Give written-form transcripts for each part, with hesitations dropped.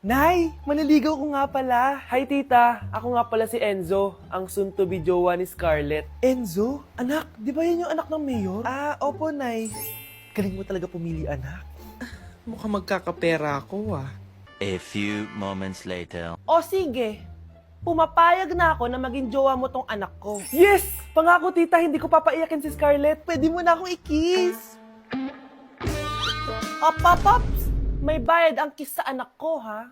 Nay, maniligaw ko nga pala. Hi tita, ako nga pala si Enzo, ang soon-to-be jowa ni Scarlett. Enzo? Anak, di ba yan yung anak ng mayor? Opo Nay. Galing mo talaga pumili anak. Mukhang magkakapera ako A few moments later. O sige, pumapayag na ako na maging jowa mo tong anak ko. Yes! Pangako tita, hindi ko papaiyakin si Scarlett. Pwede mo na akong i-kiss. Pops! May bayad ang kiss sa anak ko, ha?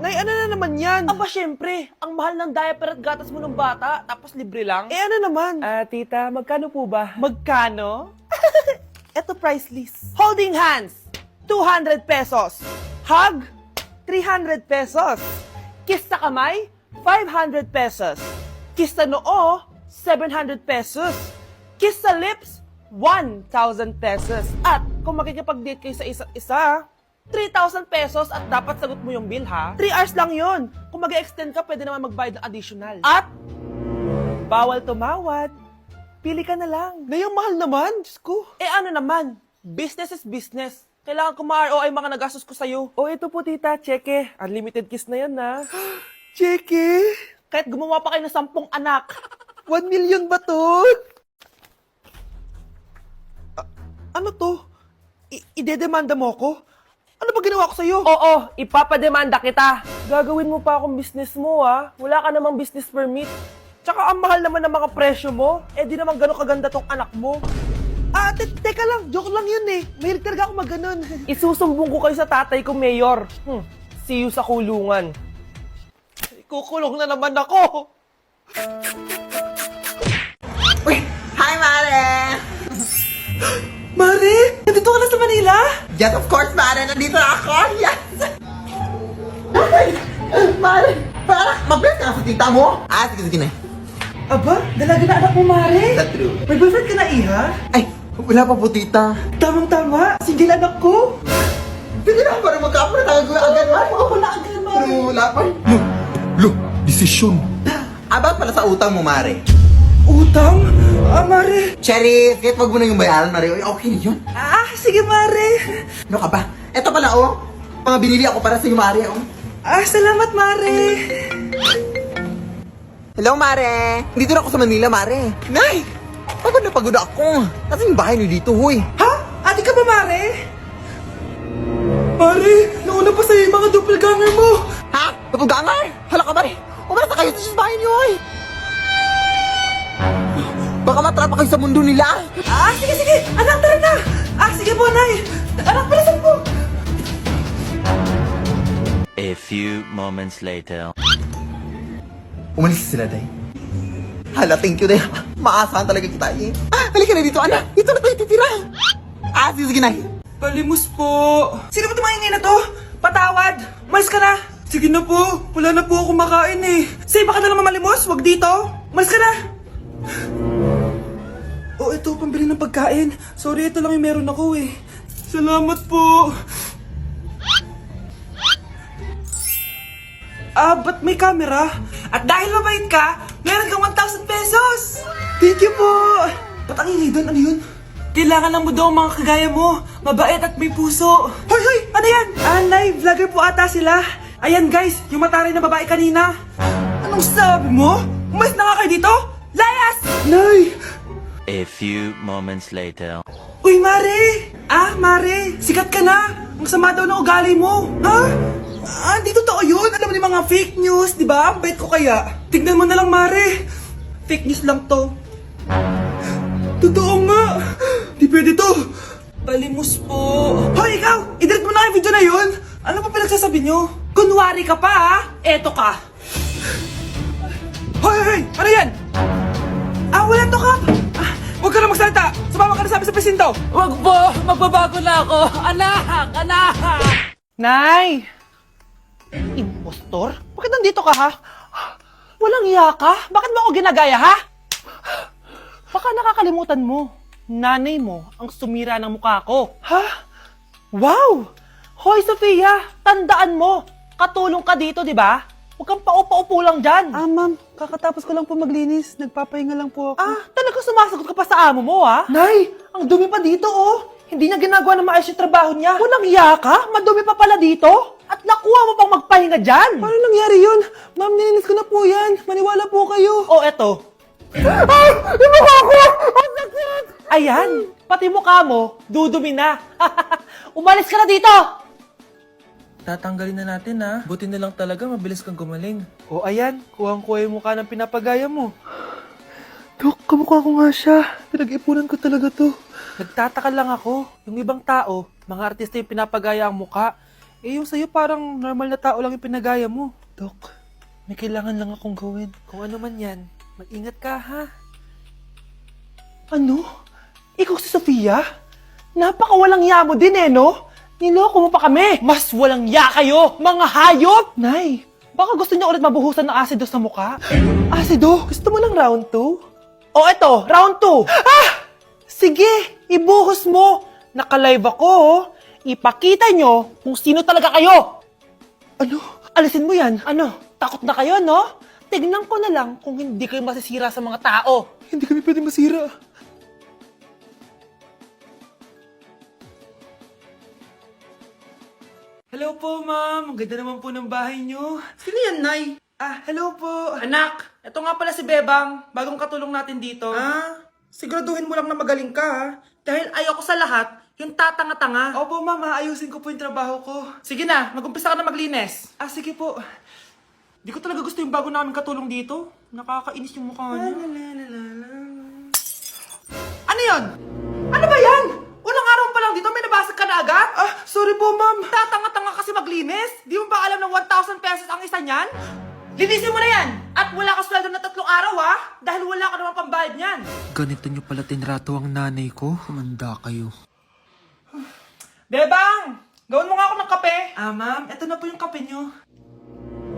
Nay, ano na naman yan? Aba, syempre. Ang mahal ng diaper at gatas mo ng bata, tapos libre lang. Ano naman? Tita, magkano po ba? Magkano? Eto price list. Holding hands, 200 pesos. Hug, 300 pesos. Kiss sa kamay, 500 pesos. Kiss sa noo, 700 pesos. Kiss sa lips, 1,000 pesos. At kung makikipag-date kayo sa isa't isa, 3,000 pesos at dapat sagot mo yung bill, ha? 3 hours lang yon. Kung mag-extend ka, pwede naman magbayad ng additional. At bawal tumawad. Pili ka na lang. Ngayong mahal naman, Diyos ko. Ano naman? Business is business. Kailangan ko ma-ROI mga nagastos ko sa'yo. Ito po tita, cheque. Unlimited kiss na yan, na. Cheque? Kahit gumawa pa kayo ng 10 anak. 1 million ba to? Ano to? Idedemanda mo ko? Ano ba ginawa ko sa'yo? Oo, ipapademanda kita. Gagawin mo pa akong business mo, ha? Wala ka namang business permit. Tsaka ang mahal naman ng mga presyo mo. Di naman gano'ng kaganda tong anak mo. Teka lang, joke lang yun eh. Mahilig talaga ako mag-ganon. Isusumbong ko kayo sa tatay ko, Mayor. See you sa kulungan. Kukulong na naman ako. Uy! Hi, Mare! Mare, nandito ka na sa Manila? Yes, of course, Mare! Nandito na ako! Yes! Ay! Mare! Para mabilis ka na sa tita mo! Sige na. Aba, dalaga na anak mo, Mare. That's true. May boyfriend ka na, Iha? Ay! Wala pa po, tita. Tamang-tama, single anak ko. Sige na, para magkapura tayo agad, Mare. Wala agad, Mare. Pero wala pa. Desisyon. About pala sa utang mo, Mare. Utang? Mare. Cherry, kahit wag mo na yung bayaran, Mare. Okay na yun. Sige, Mare. Ano ka ba? Eto pala, mga binili ako para sa iyo, Mare, Salamat, Mare. Hello, Mare! Dito na ako sa Manila, Mare. Nay! Pagod na pagod ako. Kasi yung bahay niyo dito, huy. Ha? Ate ka ba, Mare? Mare, nauna pa sa'yo yung mga doppelganger mo. Ha? Napugangar? Hala ka, Mare! Umalas na kayo sa bahay niyo, huy. Baka matrapa kayo sa mundo nila. Sige. Anak, tara na. Sige po, Nay. Anak, palasan po. A few moments later. Umalis sila, Day. Hala, thank you, Day. Maasahan talaga kita, eh. Halika na dito, anak. Dito na tayo titira. Sige, Nay. Palimos po. Sino ba tumayo ngayon na to? Patawad. Malis ka na. Sige na po. Wala na po ako makain eh. Say, baka na lang mamalimos. Wag dito. Malis ka na. Ito, pambili ng pagkain. Sorry, ito lang yung meron ako eh. Salamat po. Ba't may camera? At dahil mabait ka, meron kang 1,000 pesos! Thank you po! Ba't ang ingay doon? Ano yun? Kailangan lang mo daw ang mga kagaya mo. Mabait at may puso. Hoy! Ano yan? Nay, vlogger po ata sila. Ayan guys, yung mataray na babae kanina. Anong sabi mo? Umalis na nga kayo dito? Layas! Nay! A few moments later. Uy, Mare! Mare, sikat ka na! Ang sama daw ng ugali mo! Ha? Di totoo yun! Alam mo yung mga fake news, di ba? Bait ko kaya. Tignan mo na lang, Mare! Fake news lang to. Totoo nga! Di pwede to! Palimos po! Hoy, ikaw! I-delete mo na yung video na yun! Ano pa pinagsasabi nyo? Kunwari ka pa, ha? Eto ka! Hoy! Ano yan? Wala to, Kap! Huwag ka na magsalita! Sumama ka na sa presinto! Huwag po! Magbabago na ako! Anak! Nay! Impostor? Bakit nandito ka, ha? Walang iya ka? Bakit mo ako ginagaya, ha? Baka nakakalimutan mo. Nanay mo ang sumira ng mukha ko. Ha? Wow! Hoy, Sofia! Tandaan mo! Katulong ka dito, di ba? Huwag kang paupa-upo lang dyan. Ma'am, kakatapos ko lang po maglinis. Nagpapahinga lang po ako. Talaga sumasagot ka pa sa amo mo, ha? Nay, ang dumi pa dito, oh. Hindi niya ginagawa na maayos yung trabaho niya. Walang iya ka? Madumi pa pala dito? At nakuha mo pang magpahinga dyan? Paano nangyari yun? Ma'am, nilinis ko na po yan. Maniwala po kayo. O, eto. Yung mukha ko! Ang sakit! Ayan, pati mukha mo, dudumi na. Umalis ka na dito! Tatanggalin na natin ha. Buti na lang talaga, mabilis kang gumaling. O ayan, kuhang-kuha yung mukha ng pinapagaya mo. Dok, kamukha ko nga siya. Pinag-ipunan ko talaga to. Nagtataka lang ako, yung ibang tao, mga artista yung pinapagaya ang mukha. Eh yung sa'yo parang normal na tao lang yung pinagaya mo. Dok, may kailangan lang akong gawin. Kung ano man yan, mag-ingat ka ha. Ano? Ikaw si Sofia? Napakawalang ya mo din eh, no? Niloko mo pa kami! Mas walang ya kayo, mga hayop! Nay, Baka gusto niyo ulit mabuhusan ng asido sa mukha? asido, gusto mo ng round 2? O eto, round 2. Sige, ibuhos mo. Naka-live ako, oh. Ipakita nyo kung sino talaga kayo. Ano? Alisin mo yan. Ano, takot na kayo, no? Tignan ko na lang kung hindi kayo masisira sa mga tao. Hindi kami pwede masira. Hello po, ma'am. Ang ganda naman po ng bahay niyo. Sino yan, Nay? Hello po. Anak, ito nga pala si Bebang, bagong katulong natin dito. Siguraduhin mo lang na magaling ka, ha? Dahil ayoko sa lahat, yung tatanga-tanga. Opo, ma'am. Aayusin ko po yung trabaho ko. Sige na, mag-umpisa ka na maglinis. Sige po. Di ko talaga gusto yung bago namin katulong dito. Nakakainis yung mukha niya. Ano yun? Ano ba yan? Unang araw pa lang dito, may nabasag ka na agad? Sorry po, ma'am. Tatanga-tanga kasi maglinis? Di mo ba alam ng 1,000 pesos ang isa niyan? Linisin mo na yan! At wala ka sweldo na 3 araw, ha? Dahil wala ka naman pambayad niyan. Ganito niyo pala tinrato ang nanay ko. Kumanda kayo. Bebang! Gawin mo nga ako ng kape. Ma'am. Ito na po yung kape niyo.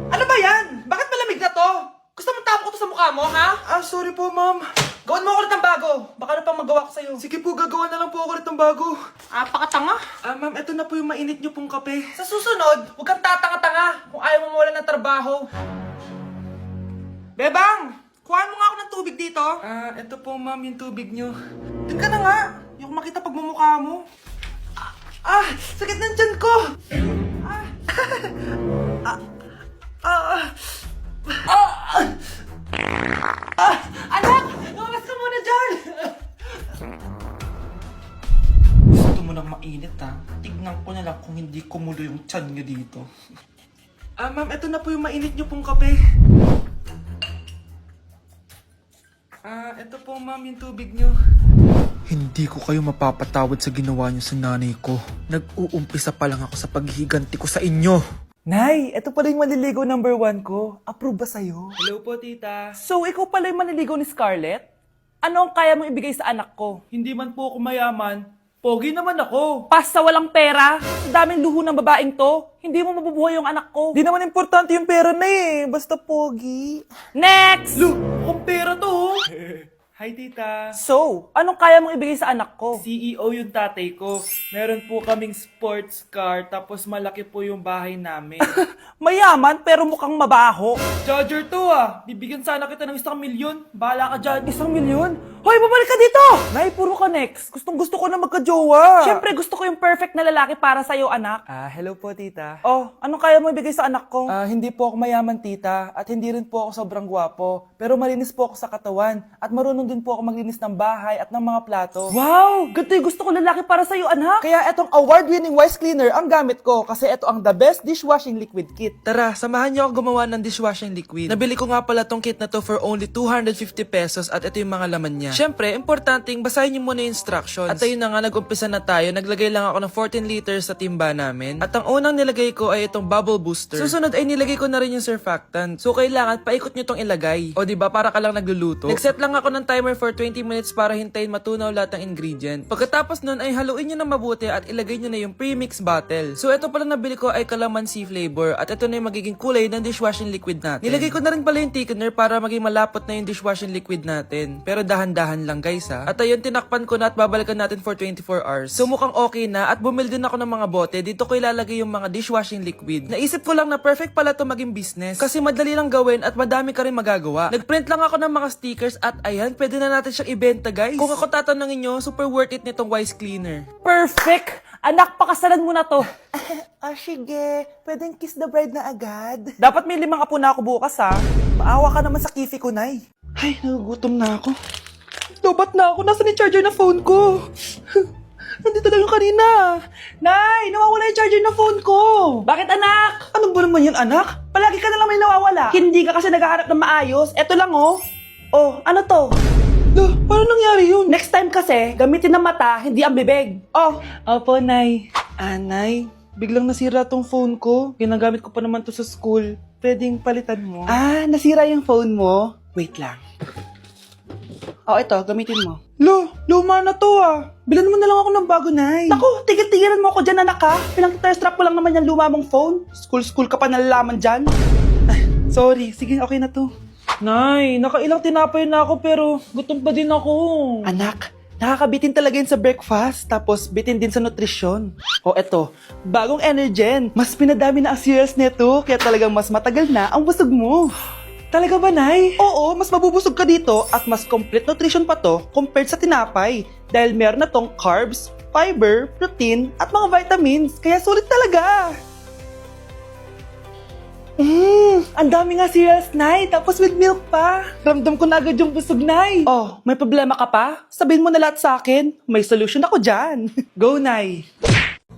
Ano ba yan? Bakit malamig na to? Gusto mong tapo ko to sa mukha mo, ha? Sorry po, ma'am. Gawin mo ako ulit ng bago. Baka ano pang magawa ko sa'yo. Sige po, gagawa na lang po ako ulit ng bago. Pakatanga. Ma'am, ito na po yung mainit niyo pong kape. Sa susunod, huwag kang tatanga-tanga kung ayaw mo mawalan ng trabaho. Bebang! Kuhaan mo nga ako ng tubig dito. Ito po, ma'am, yung tubig niyo. Doon ka na nga. Yung makita pagmumukha mo. Sakit ng tiyan ko! Anak! Lumabas ka muna dyan! Gusto mo nang mainit, ha? Tignan ko na lang kung hindi kumulo yung tiyan niyo dito. Ma'am, ito na po yung mainit niyo pong kape. Ito po, ma'am, yung tubig niyo. Hindi ko kayo mapapatawad sa ginawa niyo sa nanay ko. Nag-uumpisa pa lang ako sa paghihiganti ko sa inyo. Nay, ito pala yung maliligaw number 1 ko. Approve ba sa'yo? Hello po, tita. So, ikaw pala yung maniligaw ni Scarlett? Ano ang kaya mong ibigay sa anak ko? Hindi man po ako mayaman. Pogi naman ako. Pas sa walang pera, sa daming luho ng babaeng to, hindi mo mabubuhay yung anak ko. Di naman importante yung pera na eh. Basta pogi. Next! Kung pera to. Hi, tita. So, anong kaya mong ibigay sa anak ko? CEO yung tatay ko. Meron po kaming sports car, tapos malaki po yung bahay namin. Mayaman pero mukhang mabaho. Charger to Bibigyan sana kita ng 1 milyon. Bahala ka dyan. 1 milyon? Hoy, bumalik ka dito! Nay, puro ka next. Gustong gusto ko na magka-jowa. Siyempre, gusto ko yung perfect na lalaki para sa'yo, anak. Hello po, tita. Oh, anong kaya mo ibigay sa anak ko? Hindi po ako mayaman, tita. At hindi rin po ako sobrang gwapo. Pero malinis po ako sa katawan. At marunong din po ako maglinis ng bahay at ng mga plato. Wow! Ganito yung gusto ko lalaki para sa'yo, anak. Kaya etong award-winning Wise Cleaner ang gamit ko kasi ito ang the best dishwashing liquid kit. Tara, samahan niyo ako gumawa ng dishwashing liquid. Nabili ko nga pala tong kit na to for only 250 pesos at ito yung mga laman niya. Siyempre, importanteng basahin niyo muna yung instructions. At ayun na nga, nag-umpisa na tayo. Naglagay lang ako ng 14 liters sa timba namin. At ang unang nilagay ko ay itong bubble booster. Susunod ay nilagay ko na rin yung surfactant. So kailangan paikot niyo tong ilagay. O diba, para ka lang nagluluto. Nag-set lang ako ng timer for 20 minutes para hintayin matunaw lahat ng ingredient. Pagkatapos nun ay haluin nyo na mabuti at ilagay nyo na yung premix bottle. So ito pala nabili ko ay calamansi flavor at ito na yung magiging kulay ng dishwashing liquid natin. Nilagay ko na rin pala yung thickener para maging malapot na yung dishwashing liquid natin. Pero dahan-dahan dahan-dahan lang guys ha. At ayun, tinakpan ko na at babalikan natin for 24 hours. So mukhang okay na at bumili din ako ng mga bote. Dito ko ilalagay yung mga dishwashing liquid. Naisip ko lang na perfect pala to maging business. Kasi madali lang gawin at madami ka rin magagawa. Nagprint lang ako ng mga stickers at ayan, pwede na natin siyang ibenta guys. Kung ako tatanungin nyo, super worth it nitong Wise Cleaner. Perfect! Anak, pakasalan mo na to. Sige. Pwedeng kiss the bride na agad. Dapat may 5 apo na ako bukas, ha? Maawa ka naman sa kifi ko, Nay. Ay, nagugutom na ako. Lobat na ako. Nasaan yung charger na phone ko? Nandito lang yung kanina. Nay, nawawala yung charger na phone ko. Bakit, anak? Ano ba naman yun, anak? Palagi ka na lang may nawawala. Hindi ka kasi naghahanap ng maayos. Eto lang, oh. Oh, ano to? Paano nangyari yun? Next time kasi, gamitin ng mata, hindi ang bibig. Oh. Opo, Nay. Nay, biglang nasira tong phone ko. Ginagamit ko pa naman to sa school. Pwedeng palitan mo. Nasira yung phone mo? Wait lang. Oh, ito, gamitin mo. Luma na to Bilan mo na lang ako ng bago, Nay. Naku, tigil-tigilan mo ako dyan, anak ha. Pinang-strap ko lang naman yung luma mong phone. School ka pa nalalaman dyan. Sorry, sige, okay na to. Nay, nakailang tinapay na ako pero gutom pa din ako. Anak, nakakabitin talaga yun sa breakfast, tapos bitin din sa nutrisyon. O eto, bagong Energen. Mas pinadami na ang cereals nito, kaya talagang mas matagal na ang busog mo. Talaga ba, Nay? Oo, mas mabubusog ka dito at mas complete nutrition pa to compared sa tinapay. Dahil meron na tong carbs, fiber, protein, at mga vitamins. Kaya sulit talaga. Ang dami nga cereals, Nay. Tapos with milk pa. Ramdam ko na agad yung busog, Nay. Oh, may problema ka pa? Sabihin mo na lahat sa akin. May solution ako dyan. Go, Nay.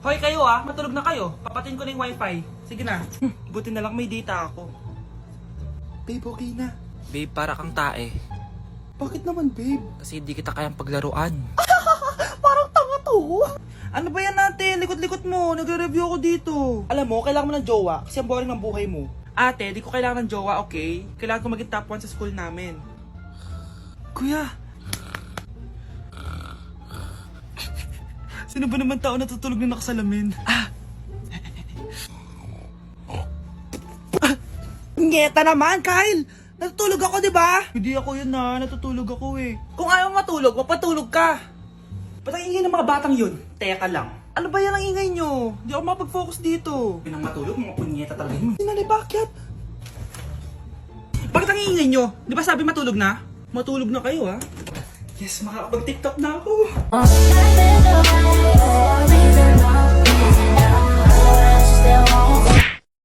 Hoy kayo matulog na kayo. Papatin ko na yung wifi. Sige na. Buti na lang may data ako. Babe, okay na. Babe, para kang tae. Bakit naman, babe? Kasi di kita kayang paglaruan. Parang tanga to. Ano ba yan natin? Likot-likot mo. Nagre-review ako dito. Alam mo, kailangan mo ng jowa kasi ang boring ng buhay mo. Ate, di ko kailangan ng jowa, okay? Kailangan ko maging top 1 sa school namin. Kuya! Sino ba naman tao natutulog na nakasalamin? Ngeta naman, Kyle! Natutulog ako, di ba? Hindi ako yun natutulog ako eh. Kung ayaw matulog, mapatulog ka! Ba't ang ingay ng mga batang yun? Teka lang. Ano ba yan ang ingay nyo? Di ako makapag-focus dito. Pinang matulog, mga punyeta talaga yun. Sinali, bakit? Bakit ang ingay nyo? Di ba sabi matulog na? Matulog na kayo, ha? Yes, makakapag-tiktok na ako.